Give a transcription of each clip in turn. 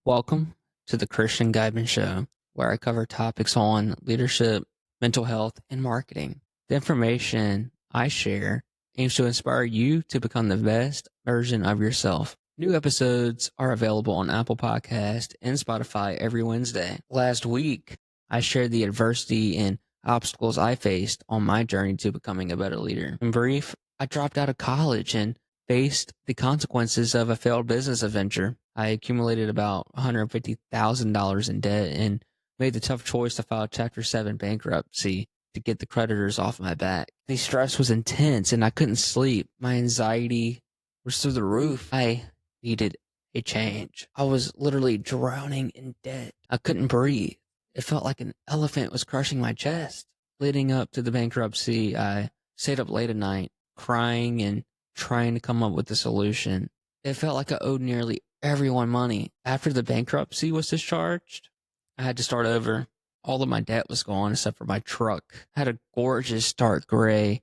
Welcome to the Christian Guidman Show, where I cover topics on leadership, mental health, and marketing. The information I share aims to inspire you to become the best version of yourself. New episodes are available on Apple Podcast and Spotify every Wednesday. Last week, I shared the adversity and obstacles I faced on my journey to becoming a better leader. In brief, I dropped out of college and faced the consequences of a failed business adventure. I accumulated about $150,000 in debt and made the tough choice to file Chapter 7 bankruptcy to get the creditors off my back. The stress was intense and I couldn't sleep. My anxiety was through the roof. I needed a change. I was literally drowning in debt. I couldn't breathe. It felt like an elephant was crushing my chest. Leading up to the bankruptcy, I stayed up late at night, crying and trying to come up with a solution. It felt like I owed nearly everyone money. After the bankruptcy was discharged, I had to start over. All of my debt was gone except for my truck. I had a gorgeous dark gray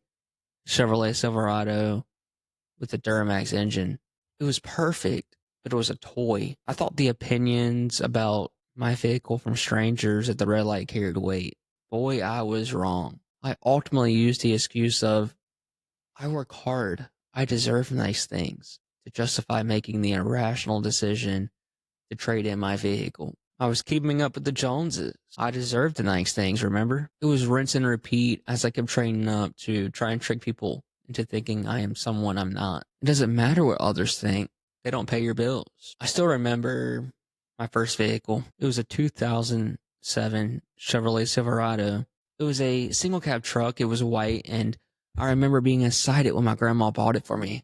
Chevrolet Silverado with a Duramax engine. It was perfect, but it was a toy. I thought the opinions about my vehicle from strangers at the red light carried weight. Boy, I was wrong. I ultimately used the excuse of, I work hard. I deserve nice things, to justify making the irrational decision to trade in my vehicle. I was keeping up with the Joneses. I deserved the nice things, remember? It was rinse and repeat as I kept training up to try and trick people into thinking I am someone I'm not. It doesn't matter what others think. They don't pay your bills. I still remember my first vehicle. It was a 2007 Chevrolet Silverado. It was a single cab truck. It was white, and I remember being excited when my grandma bought it for me.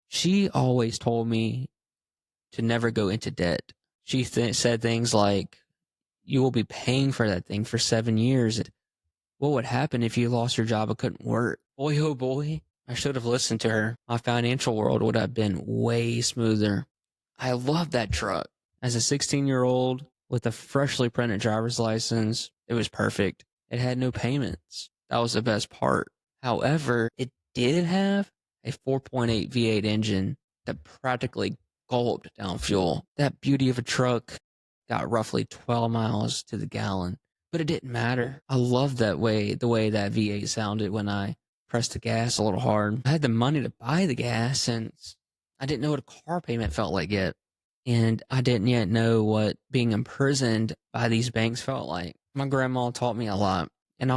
She always told me to never go into debt. She said things like, you will be paying for that thing for 7 years. What would happen if you lost your job and couldn't work? Boy, oh boy, I should have listened to her. My financial world would have been way smoother. I loved that truck. As a 16-year-old with a freshly printed driver's license, it was perfect. It had no payments. That was the best part. However, it did have a 4.8 V8 engine that practically gulped down fuel. That beauty of a truck got roughly 12 miles to the gallon, but it didn't matter. I loved the way that V8 sounded when I pressed the gas a little hard. I had the money to buy the gas since I didn't know what a car payment felt like yet, and I didn't yet know what being imprisoned by these banks felt like. My grandma taught me a lot, and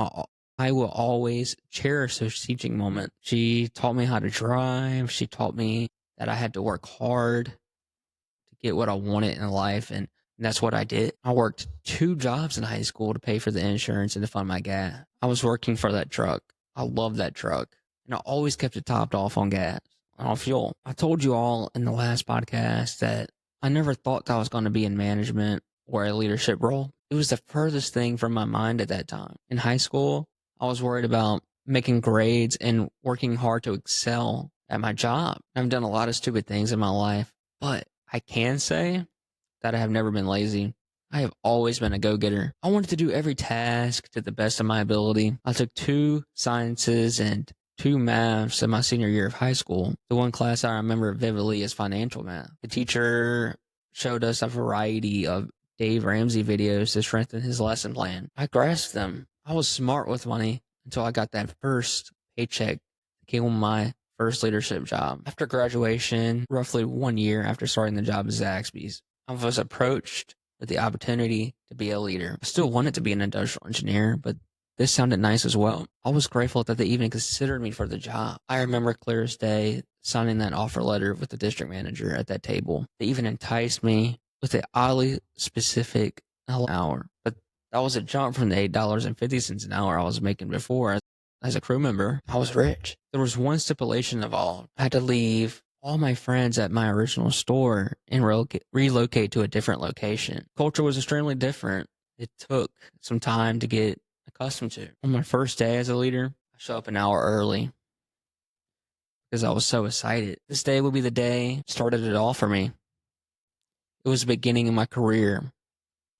I will always cherish those teaching moments. She taught me how to drive. She taught me that I had to work hard to get what I wanted in life, and that's what I did. I worked 2 jobs in high school to pay for the insurance and to fund my gas. I was working for that truck. I loved that truck, and I always kept it topped off on gas, on fuel. I told you all in the last podcast that I never thought I was going to be in management or a leadership role. It was the furthest thing from my mind at that time. In high school, I was worried about making grades and working hard to excel at my job. I've done a lot of stupid things in my life, but I can say that I have never been lazy. I have always been a go-getter. I wanted to do every task to the best of my ability. I took 2 sciences and 2 maths in my senior year of high school. The one class I remember vividly is financial math. The teacher showed us a variety of Dave Ramsey videos to strengthen his lesson plan. I grasped them. I was smart with money until I got that first paycheck that came with my first leadership job. After graduation, roughly 1 year after starting the job at Zaxby's, I was approached with the opportunity to be a leader. I still wanted to be an industrial engineer, but this sounded nice as well. I was grateful that they even considered me for the job. I remember clear as day signing that offer letter with the district manager at that table. They even enticed me with an oddly specific hour, but that was a jump from the $8.50 an hour I was making before. As a crew member, I was rich. There was one stipulation involved. I had to leave all my friends at my original store and relocate to a different location. Culture was extremely different. It took some time to get accustomed to. On my first day as a leader, I showed up an hour early because I was so excited. This day would be the day that started it all for me. It was the beginning of my career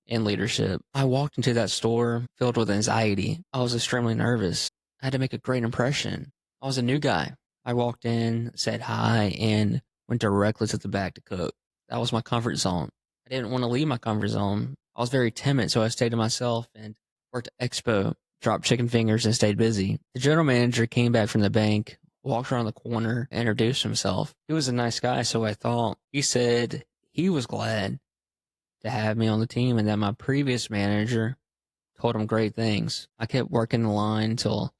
in leadership. I walked into that store filled with anxiety. I was extremely nervous. I had to make a great impression. I was a new guy. I walked in, said hi, and went directly to the back to cook. That was my comfort zone. I didn't want to leave my comfort zone. I was very timid, so I stayed to myself and worked at Expo, dropped chicken fingers, and stayed busy. The general manager came back from the bank, walked around the corner, introduced himself. He was a nice guy, so I thought. He said he was glad to have me on the team and that my previous manager told him great things. I kept working the line until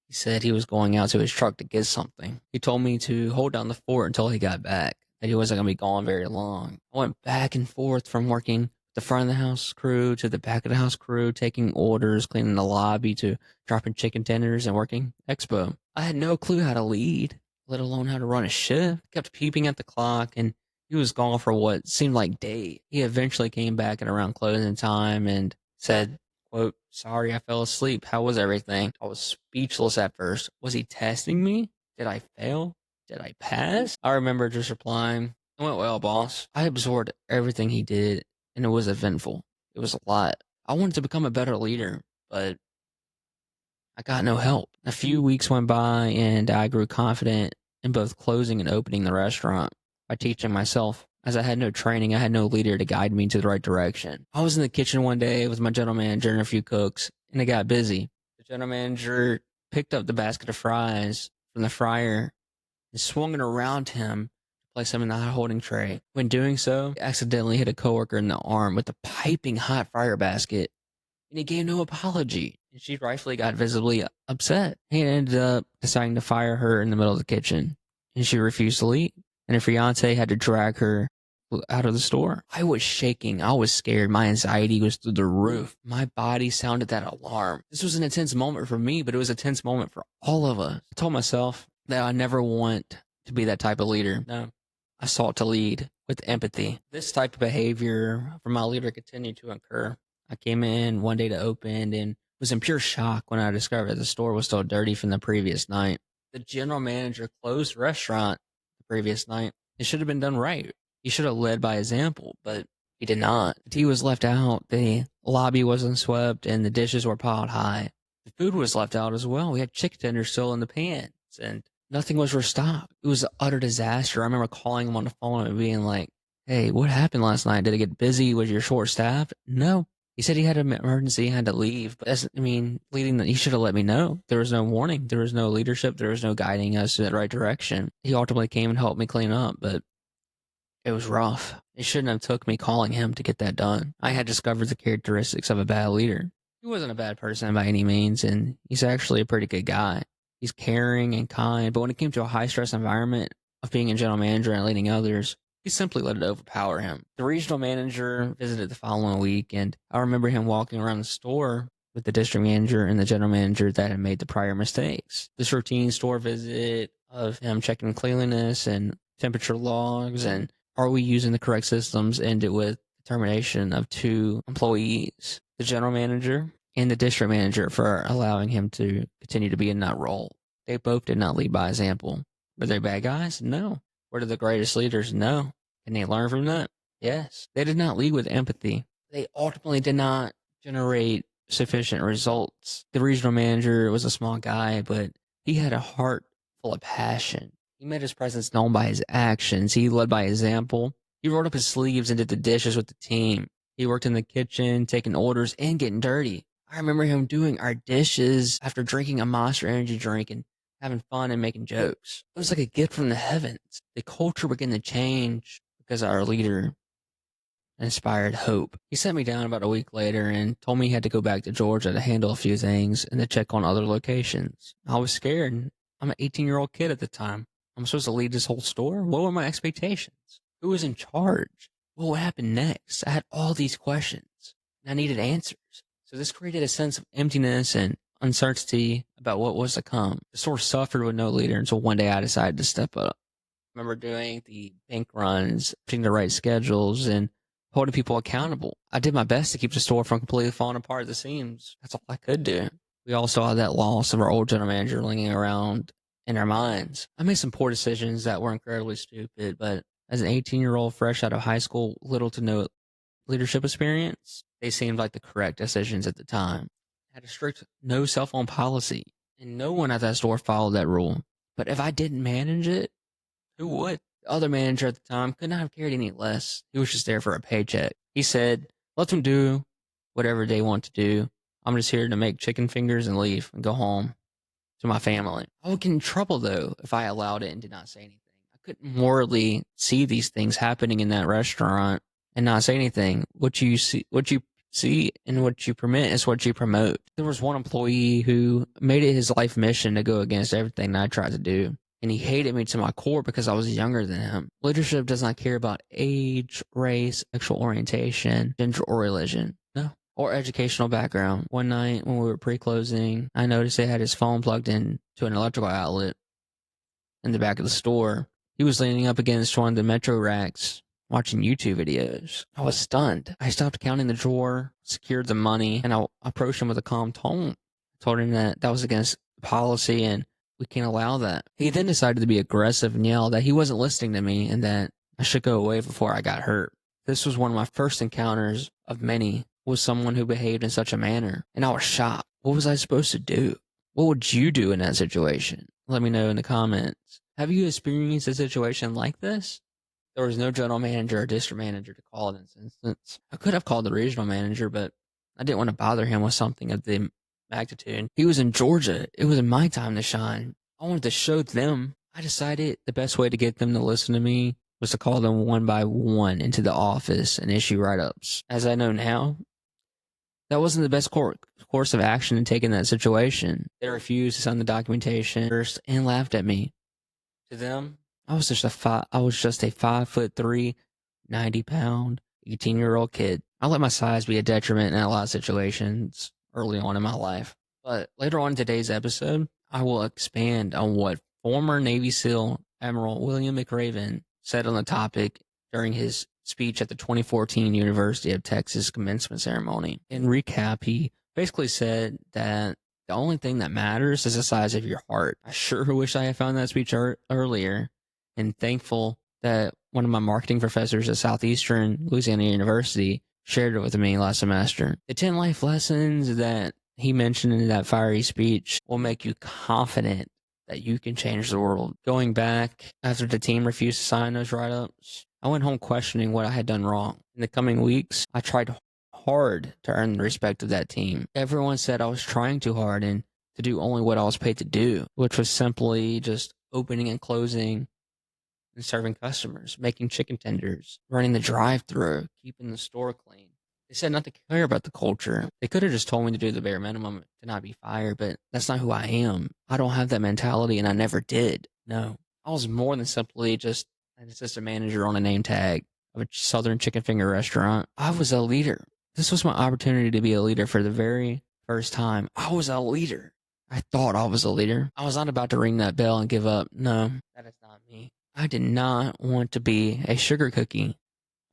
he said he was going out to his truck to get something. He told me to hold down the fort until he got back, that he wasn't going to be gone very long. I went back and forth from working the front of the house crew to the back of the house crew, taking orders, cleaning the lobby, to dropping chicken tenders and working Expo. I had no clue how to lead, let alone how to run a shift. I kept peeping at the clock, and he was gone for what seemed like days. He eventually came back at around closing time and said, quote, "Sorry, I fell asleep. How was everything?" I was speechless at first. Was he testing me? Did I fail? Did I pass? I remember just replying, "It went well, boss." I absorbed everything he did, and it was eventful. It was a lot. I wanted to become a better leader, but I got no help. A few weeks went by, and I grew confident in both closing and opening the restaurant by teaching myself. As I had no training, I had no leader to guide me to the right direction. I was in the kitchen one day with my general manager and a few cooks, and it got busy. The general manager picked up the basket of fries from the fryer and swung it around him to place them in the hot holding tray. When doing so, he accidentally hit a coworker in the arm with the piping hot fryer basket, and he gave no apology. And she rightfully got visibly upset. He ended up deciding to fire her in the middle of the kitchen, and she refused to leave. And her fiance had to drag her out of the store. I was shaking. I was scared. My anxiety was through the roof. My body sounded that alarm. This was an intense moment for me, but it was a tense moment for all of us. I told myself that I never want to be that type of leader. No, I sought to lead with empathy. This type of behavior from my leader continued to occur. I came in one day to open and was in pure shock when I discovered the store was still dirty from the previous night. The general manager closed the restaurant the previous night. It should have been done right. He should have led by example, but he did not. The tea was left out, the lobby wasn't swept, and the dishes were piled high. The food was left out as well. We had chicken tenders still in the pans, and nothing was restocked. It was an utter disaster. I remember calling him on the phone and being like, "Hey, what happened last night? Did it get busy? Was you short-staffed?" No. He said he had an emergency, had to leave. But he should have let me know. There was no warning. There was no leadership. There was no guiding us to the right direction. He ultimately came and helped me clean up, but it was rough. It shouldn't have took me calling him to get that done. I had discovered the characteristics of a bad leader. He wasn't a bad person by any means, and he's actually a pretty good guy. He's caring and kind, but when it came to a high-stress environment of being a general manager and leading others, he simply let it overpower him. The regional manager visited the following week, and I remember him walking around the store with the district manager and the general manager that had made the prior mistakes. This routine store visit of him checking cleanliness and temperature logs and are we using the correct systems ended with the termination of 2 employees, the general manager and the district manager, for allowing him to continue to be in that role. They both did not lead by example. Were they bad guys? No. Were they the greatest leaders? No. Can they learn from that? Yes. They did not lead with empathy. They ultimately did not generate sufficient results. The regional manager was a small guy, but he had a heart full of passion. He made his presence known by his actions. He led by example. He rolled up his sleeves and did the dishes with the team. He worked in the kitchen, taking orders and getting dirty. I remember him doing our dishes after drinking a Monster Energy drink and having fun and making jokes. It was like a gift from the heavens. The culture began to change because our leader inspired hope. He sent me down about a week later and told me he had to go back to Georgia to handle a few things and to check on other locations. I was scared. I'm an 18-year-old kid at the time. I'm supposed to lead this whole store? What were my expectations? Who was in charge? What would happen next? I had all these questions, and I needed answers. So this created a sense of emptiness and uncertainty about what was to come. The store suffered with no leader until one day I decided to step up. I remember doing the bank runs, putting the right schedules, and holding people accountable. I did my best to keep the store from completely falling apart at the seams. That's all I could do. We also had that loss of our old general manager lingering around in our minds. I made some poor decisions that were incredibly stupid, but as an 18-year-old fresh out of high school, little to no leadership experience, they seemed like the correct decisions at the time. I had a strict no cell phone policy, and no one at that store followed that rule. But if I didn't manage it, who would? The other manager at the time could not have cared any less. He was just there for a paycheck. He said, let them do whatever they want to do. I'm just here to make chicken fingers and leave and go home to my family. I would get in trouble, though, if I allowed it and did not say anything. I couldn't morally see these things happening in that restaurant and not say anything. What you see and what you permit is what you promote. There was one employee who made it his life mission to go against everything that I tried to do. And he hated me to my core because I was younger than him. Leadership does not care about age, race, sexual orientation, gender, or religion. No. Or educational background. One night when we were pre-closing, I noticed he had his phone plugged in to an electrical outlet in the back of the store. He was leaning up against one of the metro racks, watching YouTube videos. I was stunned. I stopped counting the drawer, secured the money, and I approached him with a calm tone. I told him that was against policy and we can't allow that. He then decided to be aggressive and yell that he wasn't listening to me and that I should go away before I got hurt. This was one of my first encounters of many with someone who behaved in such a manner, and I was shocked. What was I supposed to do? What would you do in that situation? Let me know in the comments. Have you experienced a situation like this? There was no general manager or district manager to call in this instance. I could have called the regional manager, but I didn't want to bother him with something of the magnitude. He was in Georgia. It was my time to shine. I wanted to show them. I decided the best way to get them to listen to me was to call them one by one into the office and issue write-ups. As I know now, that wasn't the best course of action to take in that situation. They refused to sign the documentation first and laughed at me. To them, I was just a 5'3", 90-pound, 18-year-old kid. I let my size be a detriment in a lot of situations early on in my life. But later on in today's episode, I will expand on what former Navy SEAL Admiral William McRaven said on the topic during his speech at the 2014 University of Texas commencement ceremony. In recap, he basically said that the only thing that matters is the size of your heart. I sure wish I had found that speech earlier, and thankful that one of my marketing professors at Southeastern Louisiana University shared it with me last semester. The 10 life lessons that he mentioned in that fiery speech will make you confident that you can change the world. Going back, after the team refused to sign those write-ups, I went home questioning what I had done wrong. In the coming weeks, I tried hard to earn the respect of that team. Everyone said I was trying too hard and to do only what I was paid to do, which was simply just opening and closing and serving customers, making chicken tenders, running the drive-thru, keeping the store clean. They said not to care about the culture. They could have just told me to do the bare minimum to not be fired, but that's not who I am. I don't have that mentality, and I never did. No. I was more than simply just an assistant manager on a name tag of a Southern chicken finger restaurant. I was a leader. This was my opportunity to be a leader for the very first time. I was a leader. I thought I was a leader. I was not about to ring that bell and give up. No, that is not me. I did not want to be a sugar cookie.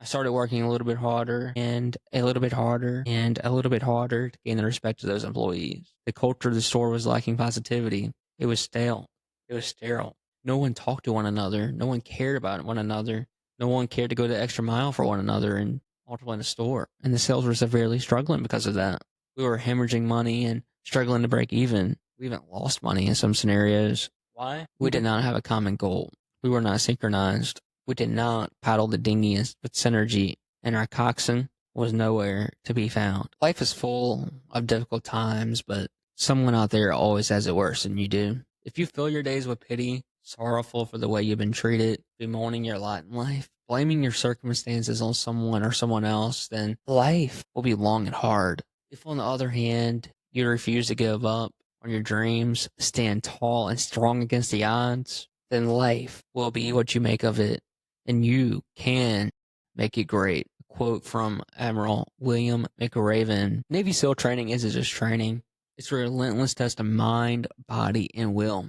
I started working a little bit harder and a little bit harder and a little bit harder to gain the respect of those employees. The culture of the store was lacking positivity. It was stale. It was sterile. No one talked to one another. No one cared about one another. No one cared to go the extra mile for one another and multiply in the store. And the sales were severely struggling because of that. We were hemorrhaging money and struggling to break even. We even lost money in some scenarios. Why? We did not have a common goal. We were not synchronized. We did not paddle the dinghy with synergy, and our coxswain was nowhere to be found. Life is full of difficult times, but someone out there always has it worse than you do. If you fill your days with pity, sorrowful for the way you've been treated, bemoaning your lot in life, blaming your circumstances on someone or someone else, then life will be long and hard. If, on the other hand, you refuse to give up on your dreams, stand tall and strong against the odds, then life will be what you make of it, and you can make it great. A quote from Admiral William McRaven. Navy SEAL training isn't just training. It's a relentless test of mind, body, and will.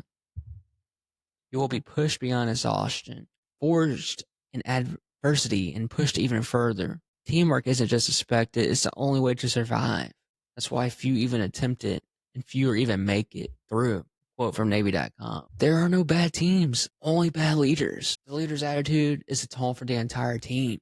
You will be pushed beyond exhaustion, forged in adversity, and pushed even further. Teamwork isn't just expected, it's the only way to survive. That's why few even attempt it, and fewer even make it through. Quote from Navy.com. There are no bad teams, only bad leaders. The leader's attitude is the tone for the entire team.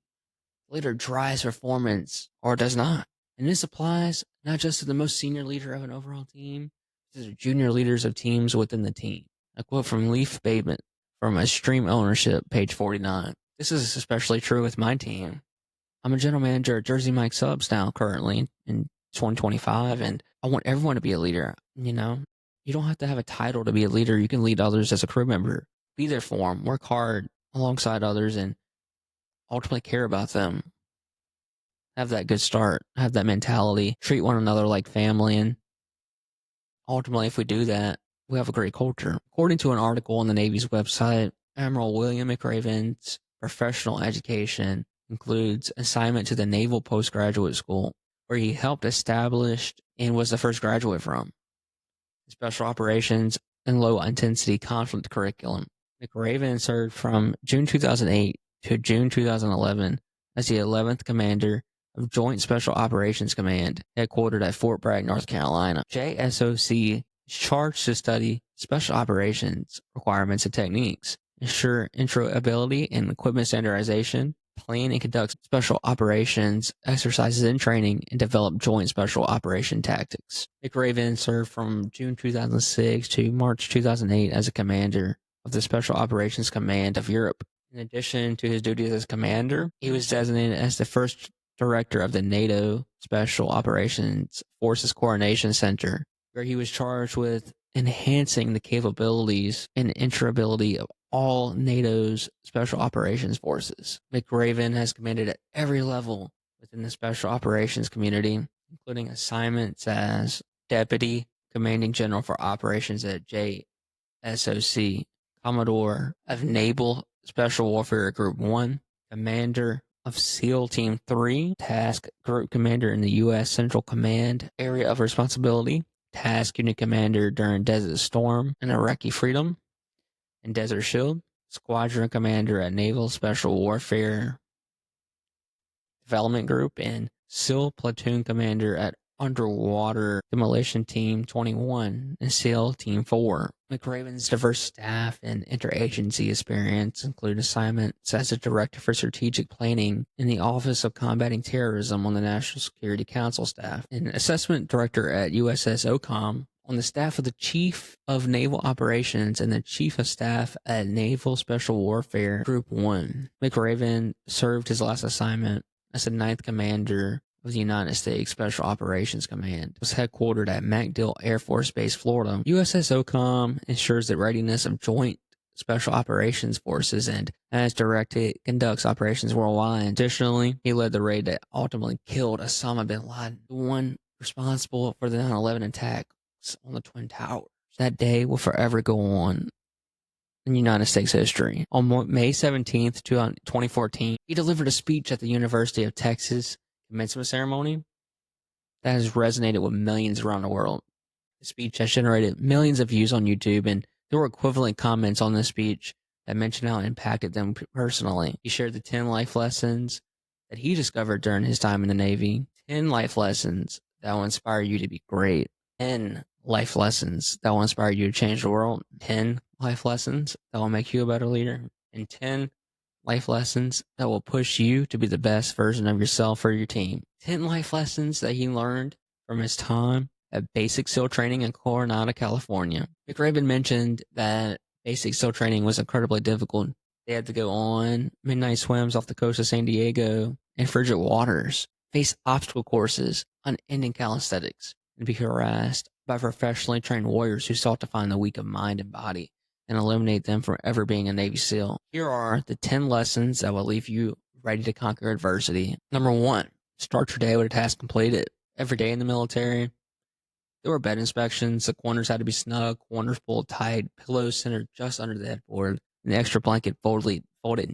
The leader drives performance or does not. And this applies not just to the most senior leader of an overall team, but to the junior leaders of teams within the team. A quote from Leif Bateman. from Extreme Ownership, page 49. This is especially true with my team. I'm a general manager at Jersey Mike Subs now, currently in 2025, and I want everyone to be a leader. You know, you don't have to have a title to be a leader. You can lead others as a crew member. Be there for them, work hard alongside others, and ultimately care about them. Have that good start, have that mentality, treat one another like family, and ultimately, if we do that, we have a great culture. According to an article on the Navy's website, Admiral William McRaven's professional education includes assignment to the Naval Postgraduate School, where he helped establish and was the first graduate from special operations and low intensity conflict curriculum. McRaven served from June 2008 to June 2011 as the 11th Commander of Joint Special Operations Command, headquartered at Fort Bragg, North Carolina. JSOC is charged to study special operations requirements and techniques, ensure intro ability and equipment standardization, plan and conduct special operations exercises and training, and develop joint special operation tactics. McRaven served from June 2006 to March 2008 as a commander of the Special Operations Command of Europe. In addition to his duties as commander, he was designated as the first director of the NATO Special Operations Forces Coordination Center, where he was charged with enhancing the capabilities and interoperability of all NATO's special operations forces. McRaven has commanded at every level within the special operations community, including assignments as Deputy Commanding General for Operations at JSOC, Commodore of Naval Special Warfare Group 1, Commander of SEAL Team 3, Task Group Commander in the U.S. Central Command Area of Responsibility, Task Unit Commander during Desert Storm and Iraqi Freedom and Desert Shield, Squadron Commander at Naval Special Warfare Development Group, and SEAL Platoon Commander at Underwater Demolition Team 21 and SEAL Team 4. McRaven's diverse staff and interagency experience include assignments as a Director for Strategic Planning in the Office of Combating Terrorism on the National Security Council staff, and Assessment Director at USS OCOM on the staff of the Chief of Naval Operations and the Chief of Staff at Naval Special Warfare Group 1. McRaven served his last assignment as the 9th Commander of the United States Special Operations Command. It was headquartered at MacDill Air Force Base, Florida. USS OCOM ensures the readiness of joint special operations forces and, as directed, conducts operations worldwide. Additionally, he led the raid that ultimately killed Osama bin Laden, the one responsible for the 9/11 attacks on the Twin Towers. That day will forever go on in United States history. On May 17th, 2014, he delivered a speech at the University of Texas commencement ceremony that has resonated with millions around the world. The speech has generated millions of views on YouTube, and there were equivalent comments on this speech that mentioned how it impacted them personally. He shared the 10 life lessons that he discovered during his time in the Navy, 10 life lessons that will inspire you to be great, 10 life lessons that will inspire you to change the world, 10 life lessons that will make you a better leader, and 10 life lessons that will push you to be the best version of yourself or your team. 10 life lessons that he learned from his time at Basic SEAL Training in Coronado, California. McRaven mentioned that Basic SEAL Training was incredibly difficult. They had to go on midnight swims off the coast of San Diego in frigid waters, face obstacle courses, unending calisthenics, and be harassed by professionally trained warriors who sought to find the weak of mind and body and eliminate them from ever being a Navy SEAL. Here are the 10 lessons that will leave you ready to conquer adversity. Number 1, start your day with a task completed. Every day in the military, there were bed inspections. The corners had to be snug, corners pulled tight, pillows centered just under the headboard, and the extra blanket folded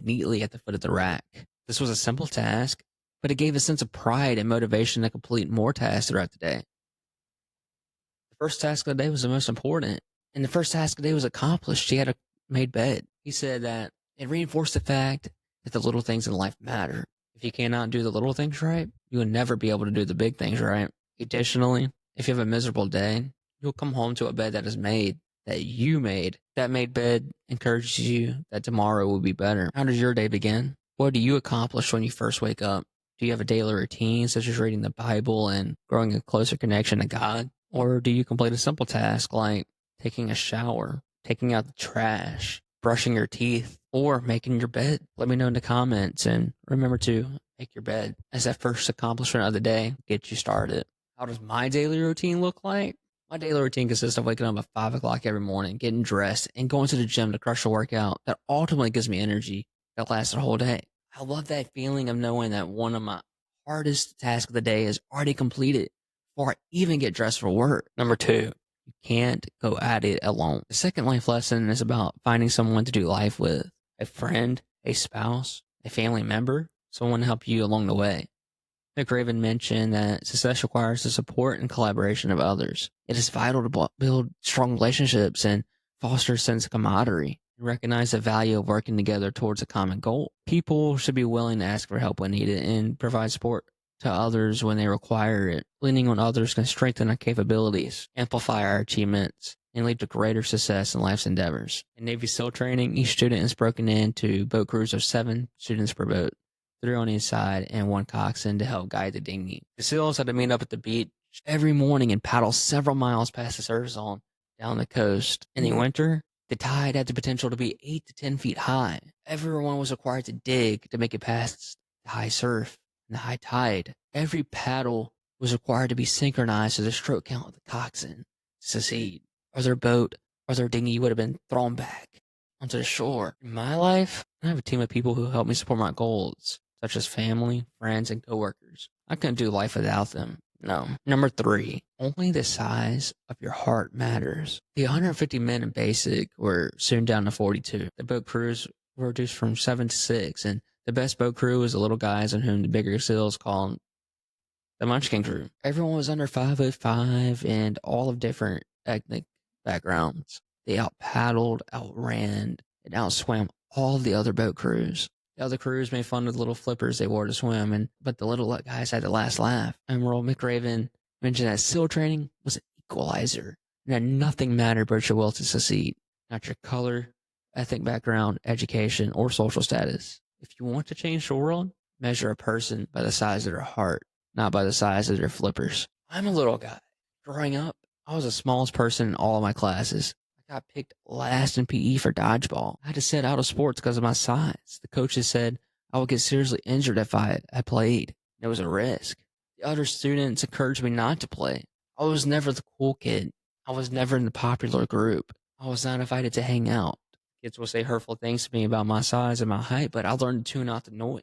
neatly at the foot of the rack. This was a simple task, but it gave a sense of pride and motivation to complete more tasks throughout the day. The first task of the day was the most important, and the first task of the day was accomplished. She had a made bed. He said that it reinforced the fact that the little things in life matter. If you cannot do the little things right, you will never be able to do the big things right. Additionally, if you have a miserable day, you'll come home to a bed that is made, that you made. That made bed encourages you that tomorrow will be better. How does your day begin? What do you accomplish when you first wake up? Do you have a daily routine, such as reading the Bible and growing a closer connection to God? Or do you complete a simple task like taking a shower, taking out the trash, brushing your teeth, or making your bed. Let me know in the comments, and remember to make your bed as that first accomplishment of the day. Get you started. How does my daily routine look like? My daily routine consists of waking up at 5 o'clock every morning, getting dressed, and going to the gym to crush a workout that ultimately gives me energy that lasts the whole day. I love that feeling of knowing that one of my hardest tasks of the day is already completed before I even get dressed for work. Number 2, you can't go at it alone. The second life lesson is about finding someone to do life with, a friend, a spouse, a family member, someone to help you along the way. McRaven mentioned that success requires the support and collaboration of others. It is vital to build strong relationships and foster a sense of camaraderie and recognize the value of working together towards a common goal. People should be willing to ask for help when needed and provide support to others when they require it. Leaning on others can strengthen our capabilities, amplify our achievements, and lead to greater success in life's endeavors. In Navy SEAL training, each student is broken into boat crews of 7 students per boat, 3 on each side, and 1 coxswain to help guide the dinghy. The SEALs had to meet up at the beach every morning and paddle several miles past the surf zone down the coast. In the winter, the tide had the potential to be 8 to 10 feet high. Everyone was required to dig to make it past the high surf and the high tide. Every paddle was required to be synchronized to the stroke count of the coxswain to succeed, or their boat or their dinghy would have been thrown back onto the shore. In my life, I have a team of people who help me support my goals, such as family, friends, and coworkers. I couldn't do life without them. No. Number 3, only the size of your heart matters. The 150 men in basic were soon down to 42. The boat crews were reduced from 7 to 6, and the best boat crew was the little guys on whom the bigger SEALs called the Munchkin crew. Everyone was under 5'5" and all of different ethnic backgrounds. They out-paddled, outran, and outswam all of the other boat crews. The other crews made fun of the little flippers they wore to swim, but the little guys had the last laugh. Admiral McRaven mentioned that SEAL training was an equalizer, and that nothing mattered but your will to succeed, not your color, ethnic background, education, or social status. If you want to change the world, measure a person by the size of their heart, not by the size of their flippers. I'm a little guy. Growing up, I was the smallest person in all of my classes. I got picked last in PE for dodgeball. I had to sit out of sports because of my size. The coaches said I would get seriously injured if I played. It was a risk. The other students encouraged me not to play. I was never the cool kid. I was never in the popular group. I was not invited to hang out. Kids will say hurtful things to me about my size and my height, but I learned to tune out the noise.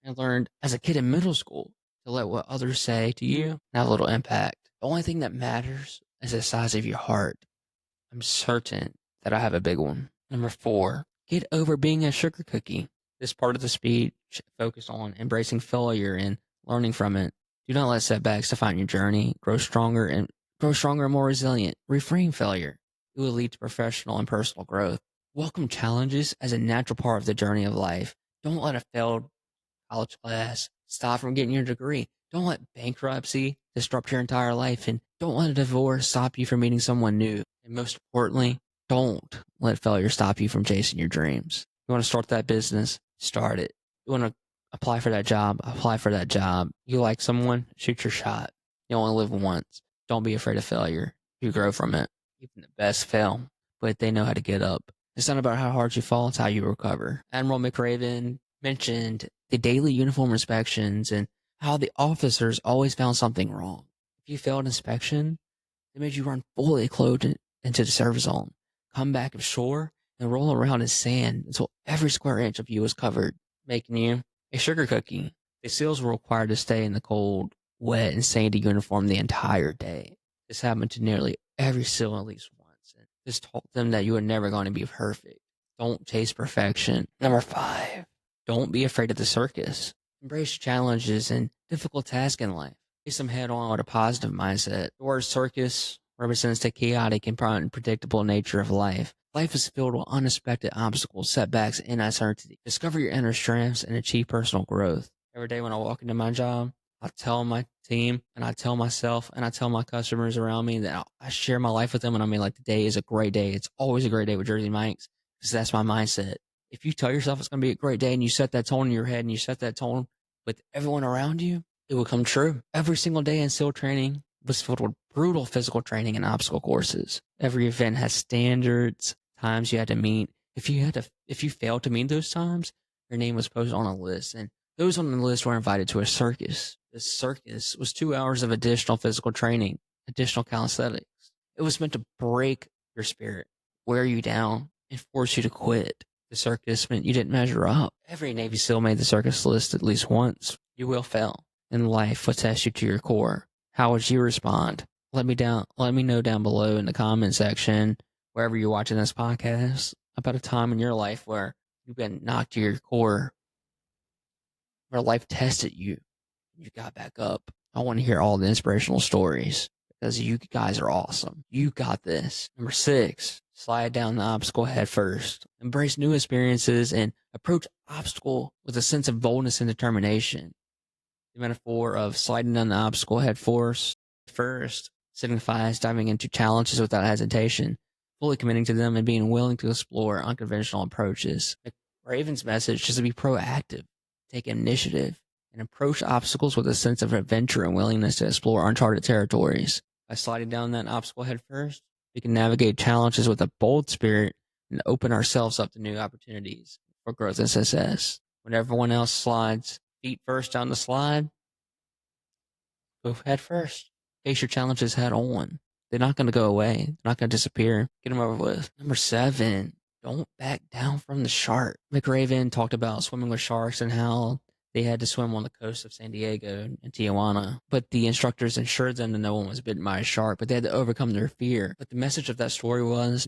I learned as a kid in middle school to let what others say to you have a little impact. The only thing that matters is the size of your heart. I'm certain that I have a big one. Number 4, get over being a sugar cookie. This part of the speech focused on embracing failure and learning from it. Do not let setbacks define your journey. Grow stronger and more resilient. Reframe failure. It will lead to professional and personal growth. Welcome challenges as a natural part of the journey of life. Don't let a failed college class stop from getting your degree. Don't let bankruptcy disrupt your entire life, and don't let a divorce stop you from meeting someone new. And most importantly, don't let failure stop you from chasing your dreams. You want to start that business? Start it. You want to apply for that job? Apply for that job. You like someone? Shoot your shot. You only live once. Don't be afraid of failure. You grow from it. Even the best fail, but they know how to get up. It's not about how hard you fall, it's how you recover. Admiral McRaven mentioned the daily uniform inspections and how the officers always found something wrong. If you failed inspection, they made you run fully clothed into the service zone, come back ashore, and roll around in sand until every square inch of you was covered, making you a sugar cookie. The SEALs were required to stay in the cold, wet, and sandy uniform the entire day. This happened to nearly every SEAL at least once. And this taught them that you are never going to be perfect. Don't chase perfection. Number 5, don't be afraid of the circus. Embrace challenges and difficult tasks in life. Face them head on with a positive mindset. The word circus represents the chaotic and unpredictable nature of life. Life is filled with unexpected obstacles, setbacks, and uncertainty. Discover your inner strengths and achieve personal growth. Every day when I walk into my job, I tell my team, and I tell myself, and I tell my customers around me that I share my life with them, and I mean, like, the day is a great day. It's always a great day with Jersey Mike's, because that's my mindset. If you tell yourself it's going to be a great day and you set that tone in your head and you set that tone with everyone around you, it will come true. Every single day in SEAL training was filled with brutal physical training and obstacle courses. Every event has standards, times you had to meet, If you failed to meet those times, your name was posted on a list, and those on the list were invited to a circus. This circus was 2 hours of additional physical training, additional calisthenics. It was meant to break your spirit, wear you down, and force you to quit. The circus meant you didn't measure up. Every Navy SEAL made the circus list at least once. You will fail, and life will test you to your core. How would you respond? Let me know down below in the comment section, wherever you're watching this podcast, about a time in your life where you've been knocked to your core, where life tested you, and you got back up. I want to hear all the inspirational stories because you guys are awesome. You got this. Number 6, slide down the obstacle head first. Embrace new experiences and approach obstacle with a sense of boldness and determination. The metaphor of sliding down the obstacle head first signifies diving into challenges without hesitation, fully committing to them and being willing to explore unconventional approaches. McRaven's message is to be proactive, take initiative, and approach obstacles with a sense of adventure and willingness to explore uncharted territories. By sliding down that obstacle head first, we can navigate challenges with a bold spirit and open ourselves up to new opportunities for growth and success. When everyone else slides feet first down the slide, go head first. Face your challenges head on. They're not going to go away. They're not going to disappear. Get them over with. Number 7, don't back down from the shark. McRaven talked about swimming with sharks and how they had to swim on the coast of San Diego and Tijuana, but the instructors assured them that no one was bitten by a shark, but they had to overcome their fear. But the message of that story was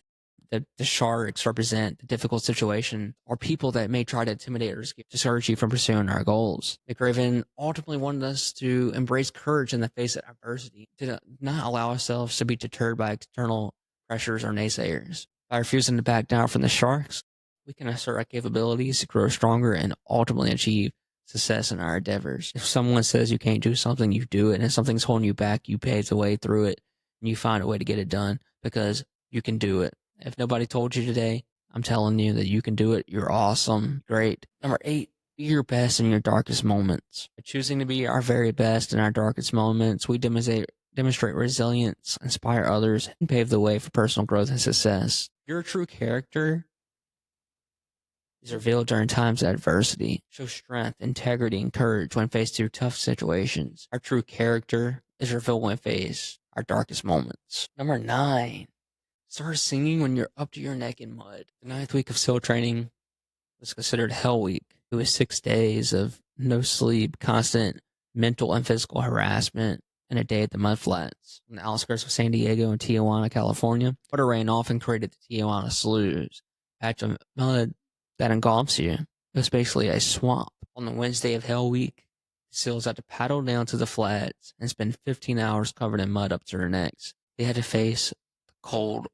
that the sharks represent the difficult situation or people that may try to intimidate or discourage you from pursuing our goals. McRaven ultimately wanted us to embrace courage in the face of adversity, to not allow ourselves to be deterred by external pressures or naysayers. By refusing to back down from the sharks, we can assert our capabilities to grow stronger and ultimately achieve success in our endeavors. If someone says you can't do something, you do it, and if something's holding you back, you pave the way through it, and you find a way to get it done because you can do it. If nobody told you today, I'm telling you that you can do it. You're awesome. Great. Number 8, be your best in your darkest moments. By choosing to be our very best in our darkest moments, we demonstrate resilience, inspire others, and pave the way for personal growth and success. Your true character is revealed during times of adversity. Show strength, integrity, and courage when faced through tough situations. Our true character is revealed when faced our darkest moments. Number 9, start singing when you're up to your neck in mud. The 9th week of SEAL training was considered Hell Week. It was 6 days of no sleep, constant mental and physical harassment, and a day at the mud flats on the outskirts of San Diego and Tijuana, California. Water ran off and created the Tijuana Sloughs, a patch of mud that engulfs you. It was basically a swamp. On the Wednesday of Hell Week, the SEALs had to paddle down to the flats and spend 15 hours covered in mud up to their necks. They had to face the cold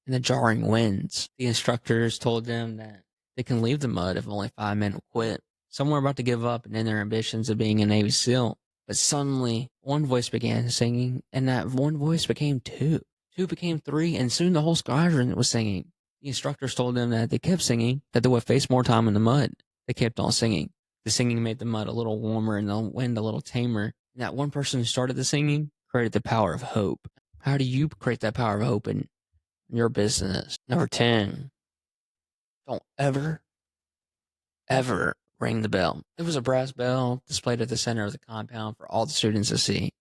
and the jarring winds. The instructors told them that they can leave the mud if only 5 men will quit. Some were about to give up and end their ambitions of being a Navy SEAL. But suddenly, one voice began singing, and that one voice became 2. 2 became 3, and soon the whole squadron was singing. The instructors told them that they kept singing, that they would face more time in the mud. They kept on singing. The singing made the mud a little warmer and the wind a little tamer. And that one person who started the singing created the power of hope. How do you create that power of hope in your business? Number 10, don't ever ring the bell. It was a brass bell displayed at the center of the compound for all the students to see.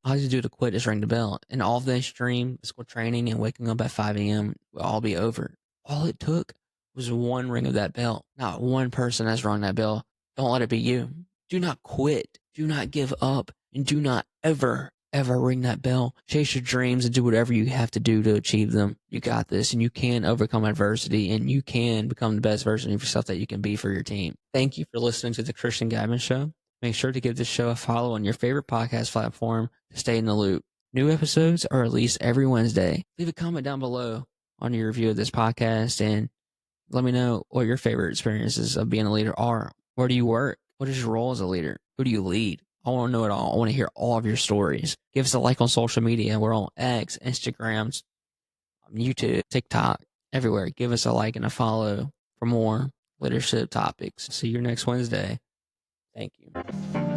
All you do to quit is ring the bell, and all of the extreme physical training and waking up at 5 a.m. will all be over. All it took was one ring of that bell. Not one person has rung that bell. Don't let it be you. Do not quit. Do not give up. And do not ever ring that bell. Chase your dreams and do whatever you have to do to achieve them. You got this, and you can overcome adversity, and you can become the best version of yourself that you can be for your team. Thank you for listening to the Christian Guidman Show. Make sure to give this show a follow on your favorite podcast platform to stay in the loop. New episodes are released every Wednesday. Leave a comment down below on your review of this podcast and let me know what your favorite experiences of being a leader are. Where do you work? What is your role as a leader? Who do you lead? I want to know it all. I want to hear all of your stories. Give us a like on social media. We're on X, Instagrams, YouTube, TikTok, everywhere. Give us a like and a follow for more leadership topics. See you next Wednesday. Thank you.